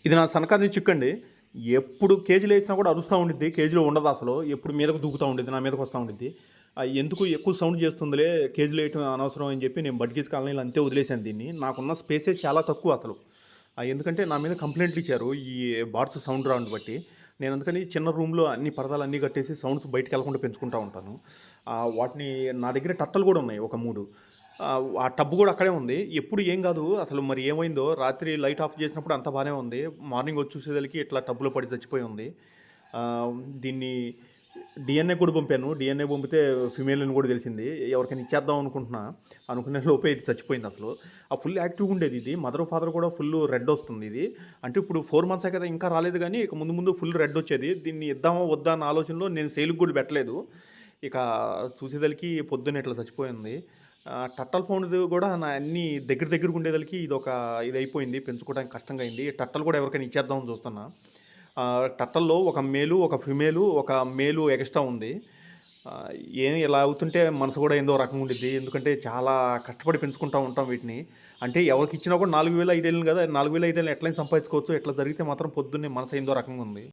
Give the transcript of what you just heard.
ఇది నా సనకాది చిక్కండి. ఎప్పుడు కేజీలేసినా కూడా అరుస్తా ఉండిద్ది. కేజీలో ఉండదు అసలు. ఎప్పుడు మీదకు దూకుతా ఉండిద్ది. నా మీదకొస్తా ఉండిద్ది. ఎందుకు ఎక్కువ సౌండ్ చేస్తుందిలే, కేజీలేయటం అనవసరం అని చెప్పి నేను బడ్గీస్ కాలనీలో అంతే వదిలేసాను దీన్ని. నాకున్న స్పేసే చాలా తక్కువ అసలు. ఎందుకంటే నా మీద కంప్లెయింట్లు ఇచ్చారు ఈ బార్డ్స్ సౌండ్ రౌండ్ బట్టి. నేను అందుకని చిన్న రూమ్‌లో అన్ని పరదాలన్నీ కట్టేసి సౌండ్స్ బయటికెళ్ళకుండా పెంచుకుంటా ఉంటాను. వాటిని నా దగ్గర టట్టలు కూడా ఉన్నాయి ఒక 3. ఆ టబ్ కూడా అక్కడే ఉంది. ఎప్పుడు ఏం కాదు. అసలు మరి ఏమైందో రాత్రి లైట్ ఆఫ్ చేసినప్పుడు అంతా బానే ఉంది. మార్నింగ్ వచ్చి చూసేసరికి ఇట్లా టబ్‌లో పడి చచ్చిపోయి ఉంది. ఆహ్, దీన్ని డీఎన్ఏ కూడా పంపాను. డీఎన్ఏ పంపితే ఫిమేల్ అని కూడా తెలిసింది. ఎవరికైనా ఇచ్చేద్దాం అనుకుంటున్నా. అనుకునే లోపే ఇది చచ్చిపోయింది అసలు. ఫుల్ యాక్టివ్‌గా ఉండేది ఇది. మదర్, ఫాదర్ కూడా ఫుల్ రెడ్ వస్తుంది ఇది. అంటే ఇప్పుడు 4 మంత్సే కదా ఇంకా రాలేదు గానీ, ఇక ముందు ముందు ఫుల్ రెడ్ వచ్చేది. దీన్ని ఇద్దామా వద్దా అన్న ఆలోచనలో నేను సేల్‌కి కూడా పెట్టలేదు. ఇక చూసేదలికి పొద్దున్న ఇట్లా చచ్చిపోయింది. టట్టల పౌండ్‌ది కూడా నా అన్నీ దగ్గరగా ఉండేదలికి ఇదొక ఇదయిపోయింది. పెంచుకోవడానికి కష్టంగా అయింది. టట్టలు కూడా ఎవరికైనా ఇచ్చేద్దామని చూస్తున్నా. టట్టల్లో ఒక మేలు, ఒక ఫిమేలు, ఒక మేలు ఎక్స్‌ట్రా ఉంది. ఆహ్, ఇలా అవుతుంటే మనసు కూడా ఏందో రకంగా ఉండిద్ది. ఎందుకంటే చాలా కష్టపడి పెంచుకుంటా ఉంటాం వీటిని. అంటే ఎవరికిచ్చినా కూడా 4000, 5000 కదా! 4000, 5000 ఎట్లైనా సంపాదించుకోవచ్చు. ఇట్లా జరిగితే మాత్రం పొద్దున్నే మనసు ఏందో రకంగా ఉంది.